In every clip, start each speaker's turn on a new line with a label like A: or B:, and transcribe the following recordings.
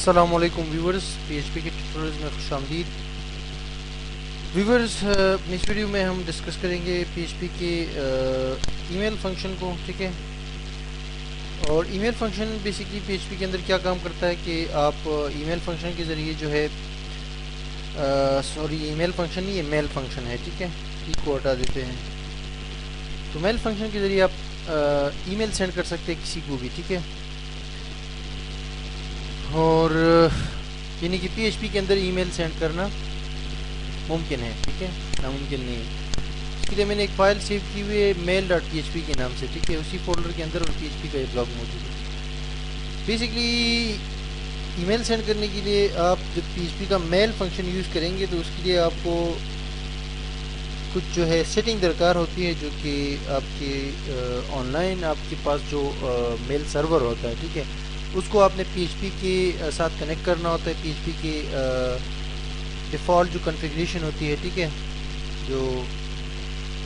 A: السلام علیکم ویورز، پی H P کے ٹیوٹوریلز میں خوش آمدید ویورز۔ اس ویڈیو میں ہم ڈسکس کریں گے پی ایچ پی کے ای میل فنکشن کو، ٹھیک ہے۔ اور email function basically P H P کے اندر کیا کام کرتا ہے کہ آپ ای میل فنکشن کے ذریعے جو ہے ای میل فنکشن نہیں، یہ میل فنکشن ہے، ٹھیک ہے، ای کو ہٹا دیتے ہیں۔ تو میل فنکشن کے ذریعے آپ ای میل سینڈ کر سکتے ہیں کسی کو بھی، ٹھیک ہے۔ اور یعنی کہ پی ایچ پی کے اندر ای میل سینڈ کرنا ممکن ہے، ٹھیک ہے، ناممکن نہیں ہے۔ اس کے لیے میں نے ایک فائل سیو کی ہوئی ہے mail.php کے نام سے، ٹھیک ہے، اسی فولڈر کے اندر اور پی ایچ پی کا یہ بلاگ موجود ہے۔ بیسکلی ای میل سینڈ کرنے کے لیے آپ جب پی ایچ پی کا میل فنکشن یوز کریں گے تو اس کے لیے آپ کو کچھ جو ہے سیٹنگ درکار ہوتی ہے، جو کہ آپ کے آن لائن آپ کے پاس جو میل سرور ہوتا ہے، ٹھیک ہے، اس کو آپ نے پی ایچ پی کے ساتھ کنیکٹ کرنا ہوتا ہے۔ پی ایچ پی کے ڈیفالٹ جو کنفیگریشن ہوتی ہے، ٹھیک ہے، جو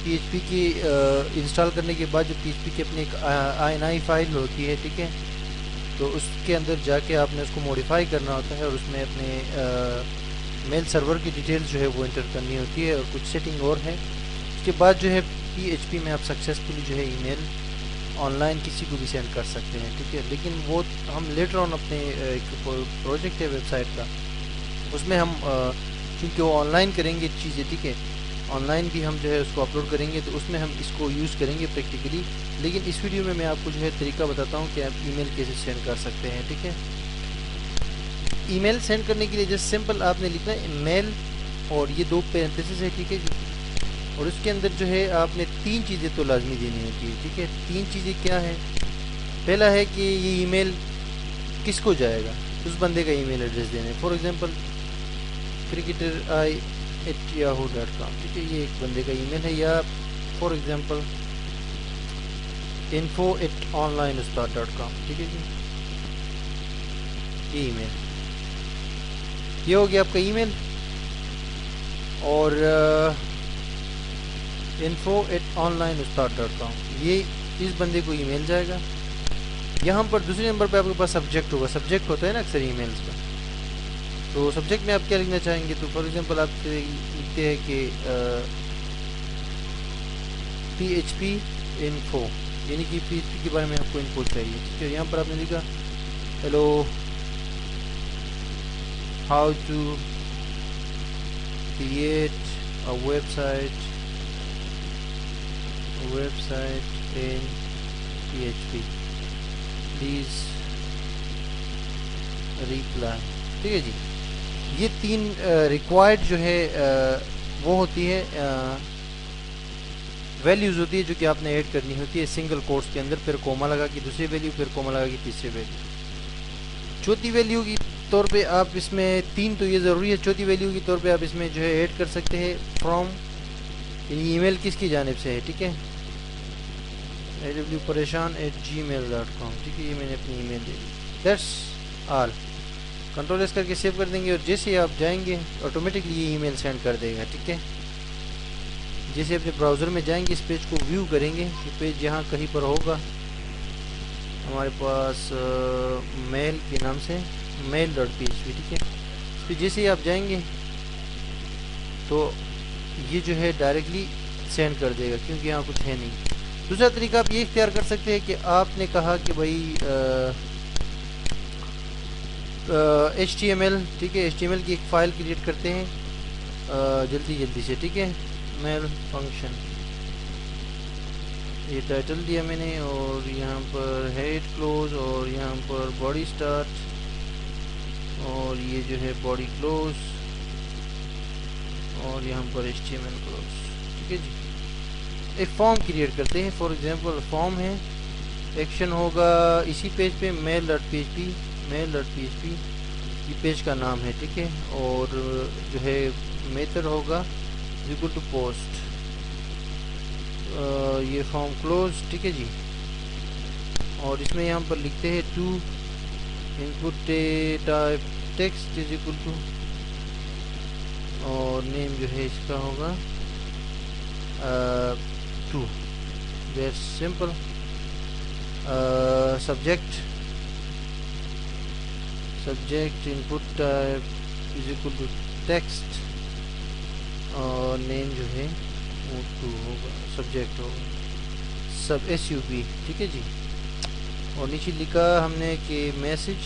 A: پی ایچ پی کی انسٹال کرنے کے بعد جو پی ایچ پی کی اپنی ایک INI فائل ہوتی ہے، ٹھیک ہے، تو اس کے اندر جا کے آپ نے اس کو موڈیفائی کرنا ہوتا ہے اور اس میں اپنے میل سرور کی ڈیٹیلز جو ہے وہ انٹر کرنی ہوتی ہے اور کچھ سیٹنگ اور ہے۔ اس کے بعد جو ہے پی ایچ پی میں آپ سکسیسفلی جو ہے ای میل آن لائن کسی کو بھی سینڈ کر سکتے ہیں، ٹھیک ہے۔ لیکن وہ ہم لیٹر آن اپنے ایک پروجیکٹ ہے ویب سائٹ کا، اس میں ہم چونکہ وہ آن لائن کریں گے چیزیں، ٹھیک ہے، آن لائن بھی ہم جو ہے اس کو اپلوڈ کریں گے تو اس میں ہم اس کو یوز کریں گے پریکٹیکلی۔ لیکن اس ویڈیو میں آپ کو جو ہے طریقہ بتاتا ہوں کہ آپ ای میل کیسے سینڈ کر سکتے ہیں، ٹھیک ہے۔ ای میل سینڈ کرنے کے لیے جسٹ سمپل آپ نے لکھنا ہے میل اور یہ 2 پیرنتھیسز ہے، ٹھیک ہے جی، اور اس کے اندر جو ہے آپ نے 3 چیزیں تو لازمی دینی ہوتی ہے، ٹھیک ہے۔ 3 چیزیں کیا ہیں؟ پہلا ہے کہ یہ ای میل کس کو جائے گا، اس بندے کا ای میل ایڈریس دینا ہے۔ فار ایگزامپل cricketer@yahoo.com، ٹھیک ہے، یہ ایک بندے کا ای میل ہے، یا فار ایگزامپل info@onlineustad.com، ٹھیک ہے جی، یہ ای میل، یہ ہو گیا آپ کا ای میل۔ اور info@onlineustad.com، یہ اس بندے کو ای میل جائے گا۔ یہاں پر دوسرے نمبر پہ آپ کے پاس سبجیکٹ ہوگا، سبجیکٹ ہوتا ہے نا اکثر ای میلز کا، تو سبجیکٹ میں آپ کیا لکھنا چاہیں گے؟ تو فار ایگزامپل آپ لکھتے ہیں کہ پی ایچ پی انفو، یعنی کہ پی ایچ پی کے بارے میں آپ کو انفو چاہیے، ٹھیک ہے۔ یہاں پر آپ نے لکھا hello how to create a website in PHP please reply، ٹھیک ہے جی۔ یہ 3 ریکوائرڈ جو ہے وہ ہوتی ہے، ویلیوز ہوتی ہے جو کہ آپ نے ایڈ کرنی ہوتی ہے سنگل کوٹس کے اندر، پھر کوما لگا کے دوسری ویلیو، پھر کوما لگا کے تیسری ویلیو۔ چوتھی ویلیو کی طور پہ آپ اس میں 3 تو یہ ضروری ہے، چوتھی ویلیو کی طور پہ آپ اس میں جو ہے ایڈ کر سکتے ہیں فرام، یعنی ای میل کس کی جانب سے ہے، ٹھیک ہے، pareshan@gmail.com، ٹھیک ہے، یہ میں نے اپنی ای میل دے دی، دیٹس آل۔ کنٹرول ایس کر کے سیو کر دیں گے اور جیسے آپ جائیں گے آٹومیٹکلی یہ ای میل سینڈ کر دے گا، ٹھیک ہے۔ جیسے اپنے براؤزر میں جائیں گے، اس پیج کو ویو کریں گے، یہ پیج یہاں کہیں پر ہوگا ہمارے پاس میل کے نام سے mail.php، ٹھیک ہے۔ اس پہ جیسے ہی آپ جائیں گے تو یہ جو ہے ڈائریکٹلی سینڈ کر دے گا، کیونکہ یہاں کچھ ہے نہیں۔ دوسرا طریقہ آپ یہ اختیار کر سکتے ہیں کہ آپ نے کہا کہ بھائی HTML، ٹھیک ہے، HTML کی ایک فائل کریٹ کرتے ہیں جلدی سے، ٹھیک ہے، میل فنکشن، یہ ٹائٹل دیا میں نے، اور یہاں پر ہیڈ کلوز، اور یہاں پر باڈی اسٹارٹ، اور یہ جو ہے باڈی کلوز، اور یہاں پر HTML کلوز، ٹھیک ہے جی۔ ایک فارم کریٹ کرتے ہیں، فار ایگزامپل فارم ہے، ایکشن ہوگا اسی پیج پہ mail.php یہ پیج کا نام ہے، ٹھیک ہے، اور جو ہے میتھڈ ہوگا equal to post، یہ فارم کلوز، ٹھیک ہے جی۔ اور اس میں یہاں پر لکھتے ہیں to input type text is equal to، اور نیم جو ہے اس کا ہوگا two, that's simple. Subject input type is equal to text اور نیم جو ہے وہ 2 ہوگا، سبجیکٹ ہوگا سب SUB، ٹھیک ہے جی. اور نیچے لکھا ہم نے کہ message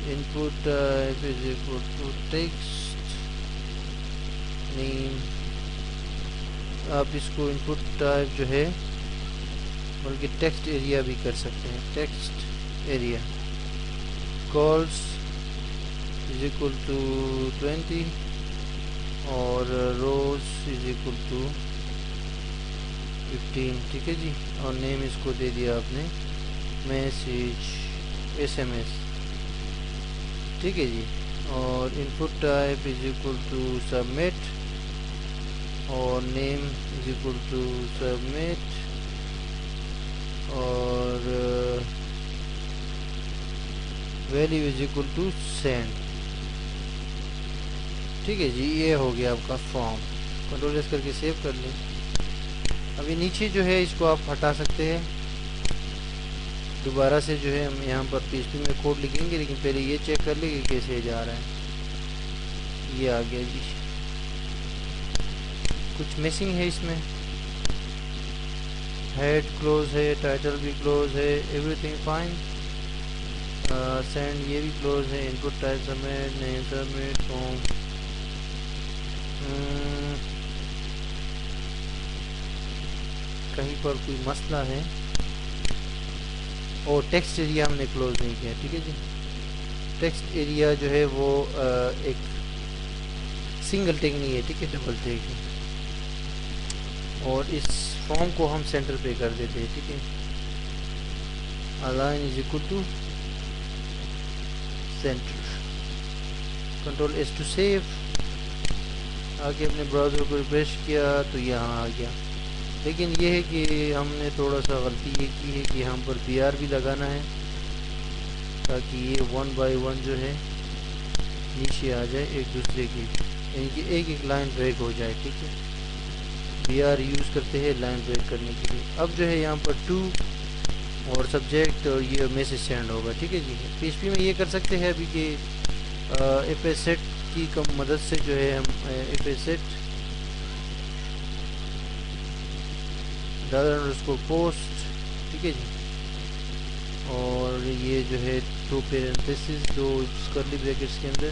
A: input type is equal to text name. آپ اس کو انپٹ ٹائپ جو ہے بلکہ ٹیکسٹ ایریا بھی کر سکتے ہیں، text area. Cols is equal to 20 اور روز از اکول ٹو 15، ٹھیک ہے جی. اور نیم اس کو دے دیا آپ نے میسج SMS، ٹھیک ہے جی. اور input type is equal to submit اور name is equal to submit اور value is equal to send, ٹھیک ہے جی. یہ ہو گیا آپ کا فارم. کنٹرول ایس کر کے سیو کر لیں. ابھی نیچے جو ہے اس کو آپ ہٹا سکتے ہیں. دوبارہ سے جو ہے ہم یہاں پر PHP میں کوڈ لکھیں گے، لیکن پہلے یہ چیک کر لیں کہ کیسے جا رہا ہے. یہ آ گیا جی. کچھ مسنگ ہے اس میں، ہیڈ کلوز ہے، ٹائٹل بھی کلوز ہے، ایوری تھنگ فائن. سینڈ یہ بھی کلوز ہے. انپٹ ٹائپ سبمٹ، نیم سبمٹ، فارم. کہیں پر کوئی مسئلہ ہے. اور ٹیکسٹ ایریا ہم نے کلوز نہیں کیا، ٹھیک ہے جی. ٹیکسٹ ایریا جو ہے وہ ایک سنگل ٹیگ نہیں ہے، ٹھیک ہے، ڈبل ٹیگ ہے. اور اس فارم کو ہم سینٹر پہ کر دیتے ہیں، ٹھیک ہے. Align is equal to center. Control S to save. آگے اپنے براؤزر کو ریفریش کیا تو یہاں آ گیا. لیکن یہ ہے کہ ہم نے تھوڑا سا غلطی یہ کی ہے کہ یہاں پر BR بھی لگانا ہے تاکہ یہ 1 بائی 1 جو ہے نیچے آ جائے ایک دوسرے کی، یعنی کہ ایک ایک لائن بریک ہو جائے، ٹھیک ہے. BR یوز کرتے ہیں لائن بریک کرنے کے لیے. اب جو ہے یہاں پر 2 اور سبجیکٹ اور یہ میسج سینڈ ہوگا، ٹھیک ہے جی. PHP میں یہ کر سکتے ہیں ابھی کہ FSet کی مدد سے جو ہے ہم FSet $_post، ٹھیک ہے جی. اور یہ جو ہے 2 پیرنتھیسز 2 کرلی بریکٹس کے اندر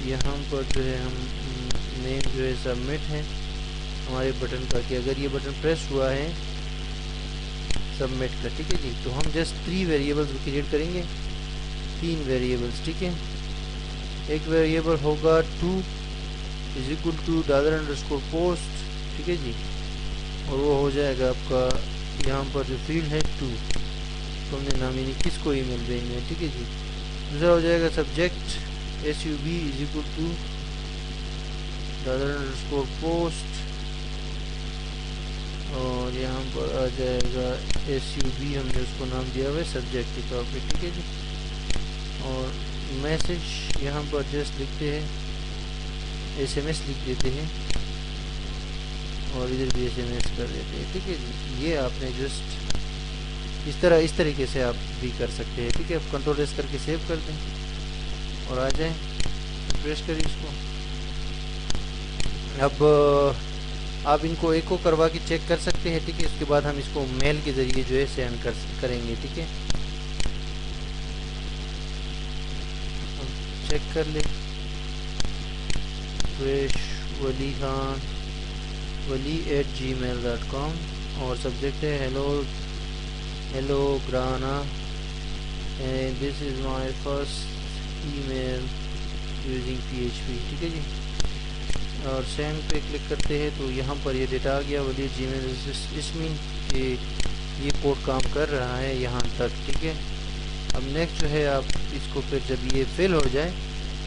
A: یہاں پر جو ہے ہم نیم جو ہے سبمٹ ہے ہمارے بٹن کا، کہ اگر یہ بٹن پریس ہوا ہے سبمٹ کا، ٹھیک ہے جی. تو ہم جسٹ 3 ویریبلز کریٹ کریں گے، 3 ویریبلز، ٹھیک ہے. ایک ویریبل ہوگا 2 از اکول ٹو $_post، ٹھیک ہے جی. اور وہ ہو جائے گا آپ کا یہاں پر جو فیلڈ ہے 2، تو ہم نے نام یعنی کس کو ای میل بھیجنا ہے، ٹھیک ہے جی. دوسرا ہو جائے گا subject SUB is equal to $_post اور یہاں پر آ جائے گا SUB، ہم نے اس کو نام دیا ہوا ہے سبجیکٹ کے طور پہ، ٹھیک ہے جی. اور میسج یہاں پر جسٹ لکھتے ہیں SMS لکھ دیتے ہیں اور ادھر بھی SMS کر دیتے ہیں، ٹھیک ہے جی. یہ آپ نے جسٹ اس طریقے سے آپ بھی کر سکتے ہیں، ٹھیک ہے. اب کنٹرول ایس کر کے سیو کر دیں اور آ جائیں، ریفریش کریں اس کو. اب آپ ان کو ایک کروا کے چیک کر سکتے ہیں، ٹھیک ہے. اس کے بعد ہم اس کو میل کے ذریعے جو ہے سینڈ کریں گے، ٹھیک ہے. چیک کر لیں. فریش ولی خان wali@gmail.com اور سبجیکٹ ہے ہیلو گرانا and this is my first email using PHP، ٹھیک ہے جی. اور سینڈ پہ کلک کرتے ہیں تو یہاں پر یہ ڈیٹا آ گیا wali@gmail. اس میں کہ یہ کوڈ کام کر رہا ہے یہاں تک، ٹھیک ہے. اب نیکسٹ جو ہے آپ اس کو پھر جب یہ فل ہو جائے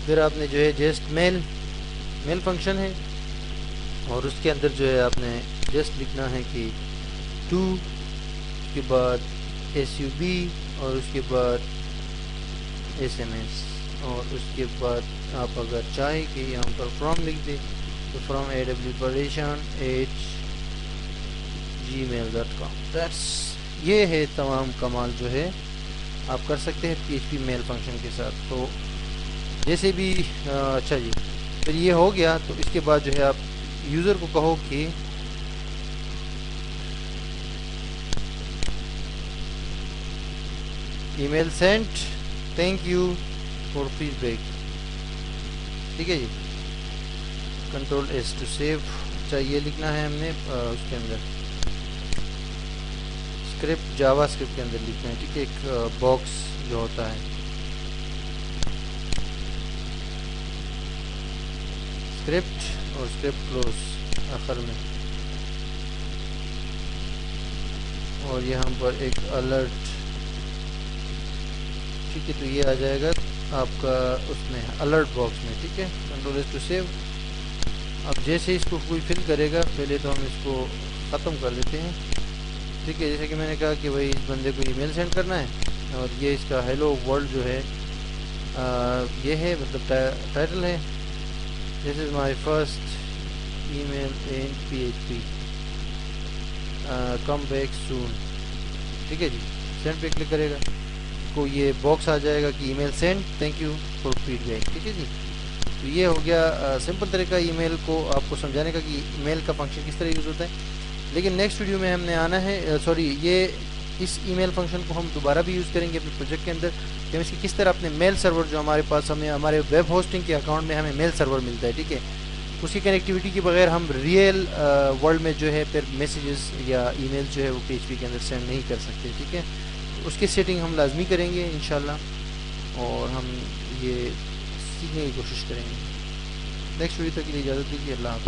A: پھر آپ نے جو ہے جسٹ میل فنکشن ہے اور اس کے اندر جو ہے آپ نے جسٹ لکھنا ہے کہ 2 اس کے بعد SUB اور اس کے بعد SMS اور اس کے بعد آپ اگر چاہیں کہ یہاں پر فرام لکھ دیں تو فرام awparation@gmail.com. یہ ہے تمام کمال جو ہے آپ کر سکتے ہیں PHP میل فنکشن کے ساتھ. تو جیسے بھی اچھا جی پھر یہ ہو گیا. تو اس کے بعد جو ہے آپ یوزر کو کہو کہ email sent thank you for feedback. ٹھیک ہے جی. Control S to save. اچھا یہ لکھنا ہے ہم نے اس کے اندر اسکرپٹ جاوا اسکرپٹ کے اندر لکھنا ہے. ٹھیک ہے. ایک باکس جو ہوتا ہے اسکرپٹ اور اسکرپٹ کلوز آخر میں, اور یہاں پر ایک الرٹ. ٹھیک ہے. تو یہ آ جائے گا آپ کا اس میں الرٹ باکس میں. ٹھیک ہے. Control S to save. اب جیسے اس کو کوئی فل کرے گا پہلے تو ہم اس کو ختم کر دیتے ہیں. ٹھیک ہے. جیسے کہ میں نے کہا کہ بھائی اس بندے کو ای میل سینڈ کرنا ہے اور یہ اس کا ہیلو ورلڈ جو ہے یہ ہے, مطلب ٹائٹل ہے this is my first email in PHP come back soon. ٹھیک ہے جی. سینڈ پہ کلک کرے گا کو یہ باکس آ جائے گا کہ email send thank you for feedback. ٹھیک ہے جی. تو یہ ہو گیا سمپل طریقہ ای میل کو آپ کو سمجھانے کا کہ ای میل کا فنکشن کس طرح یوز ہوتا ہے. لیکن نیکسٹ ویڈیو میں ہم نے آنا ہے یہ اس ای میل فنکشن کو ہم دوبارہ بھی یوز کریں گے اپنے پروجیکٹ کے اندر کہ ہم اس کی کس طرح اپنے میل سرور جو ہمارے پاس ہمارے ویب ہوسٹنگ کے اکاؤنٹ میں ہمیں میل سرور ملتا ہے. ٹھیک ہے. اس کی کنیکٹیوٹی کے بغیر ہم ریئل ورلڈ میں جو ہے پھر میسیجز یا ای میل جو ہے وہ PHP کے اندر سینڈ نہیں کر سکتے. ٹھیک ہے. اس کی سیٹنگ ہم لازمی کریں گے انشاءاللہ, اور ہم یہ سیکھنے کی کوشش کریں گے. نیکسٹ ویڈیو تک کے لیے اجازت دیجیے. اللہ حافظ.